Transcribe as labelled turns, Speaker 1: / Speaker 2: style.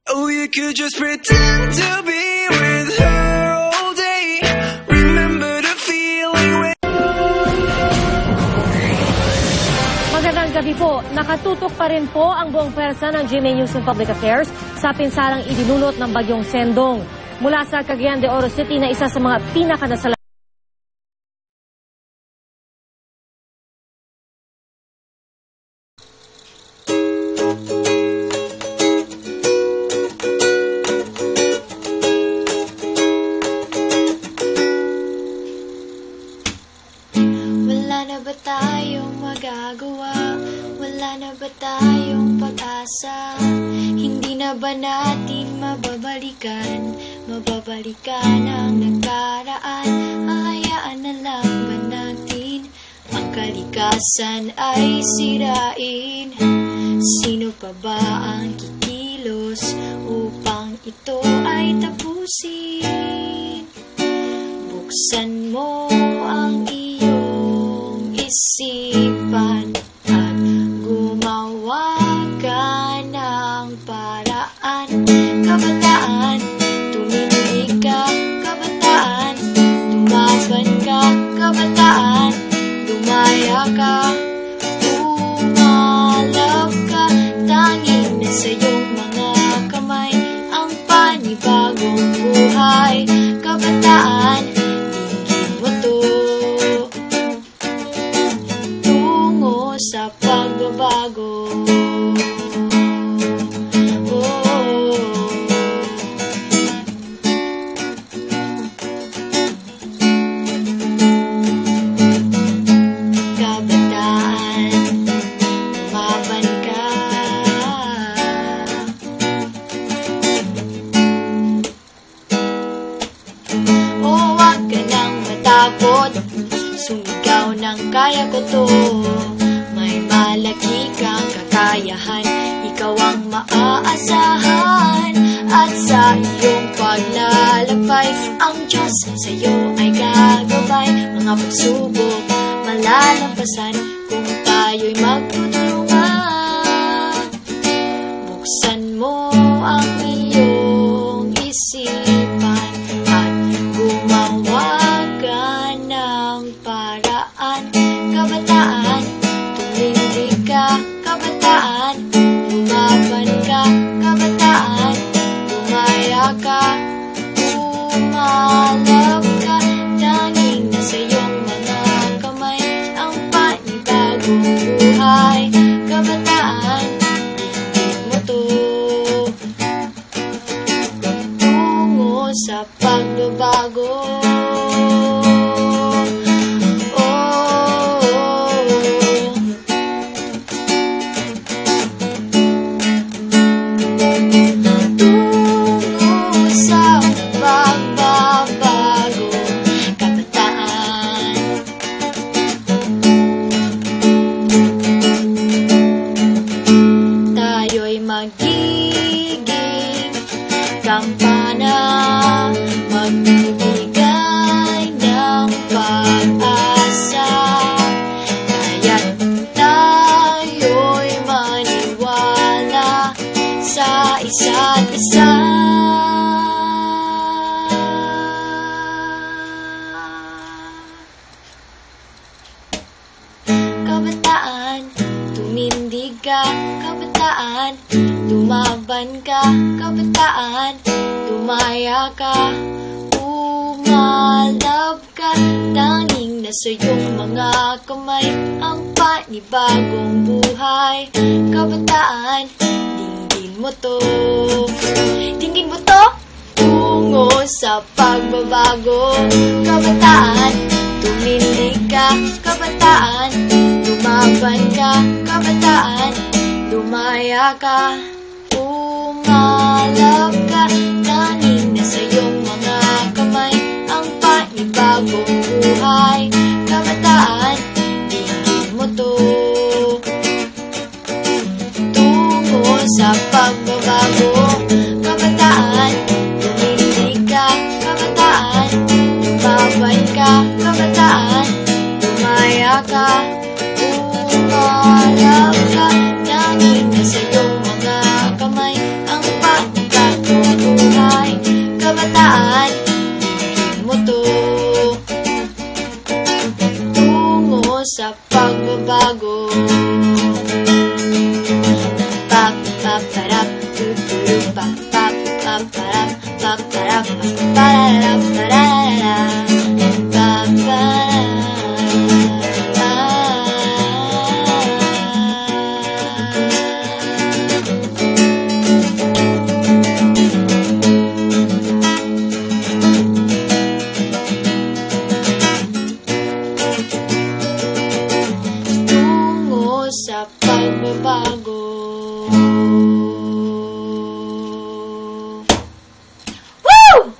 Speaker 1: Oh, you could just pretend to be with her all day. Remember the feeling when...
Speaker 2: Magandang gabi po. Nakatutok pa rin po ang buong pwersa ng GMA News and Public Affairs sa pinsalang idinulot ng bagyong Sendong. Mula sa Cagayan de Oro City na isa sa mga pinakanasalan.
Speaker 3: Wala na ba tayong magagawa? Wala na ba tayong pag-asa? Hindi na ba natin mababalikan ang nakaraan? Hahayaan na lang ba natin ang kalikasan ay sirain? Sino pa ba ang kikilos upang ito ay tapusin? Buksan mo ang iyong isipan at gumawa ka ng paraan. Kabataan, tumindig ka. Kabataan, lumaban ka. Kabataan, lumaya ka. Umalab ka. Tanging nasa iyong mga kamay ang panibagong buhay. Kabataan, tingin mo to tungo sa pagbabago. Kabataan, lumaban ka. Huwag ka nang matakot, sumigaw ng kaya ko to. May malaki kang kakayahan, ikaw ang maaasahan. At sa iyong paglalakbay, ang Diyos sa'yo ay gagabay. Mga pagsubok malalampasan kung tayo'y magtutulungan. Buksan mo ang iyong isipan at gumawa ka ng paraan. Kabataan, tumindig ka. Kabataan, lumaban ka. Kabataan, lumaya ka. Umalab ka. Tanging nasa iyong mga kamay ang panibagong buhay. Kabataan, tingin mo to tungo sa pagbabago. Tungo sa pagbabago. Kabataan, tayo'y magiging kampana, magbibigay ng pag-asa. Kaya't tayo'y maniwala sa isa't isa. Kabataan, tumindig ka. Kabataan, lumaban ka. Kabataan, lumaya ka. Umalab ka. Tanging nasa iyong mga kamay ang panibagong buhay. Kabataan, dinggin mo to. Dinggin mo to tungo sa pagbabago. Kabataan, tumindig ka. Kabataan, lumaban ka. Kabataan, lumaya ka. Umalab ka. Tanging nasa iyong mga kamay ang panibagong buhay. Kabataan, dinggin mo to tungo sa pagbabago. Kabataan, tumindig ka. Kabataan, lumaban ka. Kabataan, lumaya ka. Umalab ka. Tanging nasa iyong mga kamay ang panibagong Tungo sa pagbabago. Woo!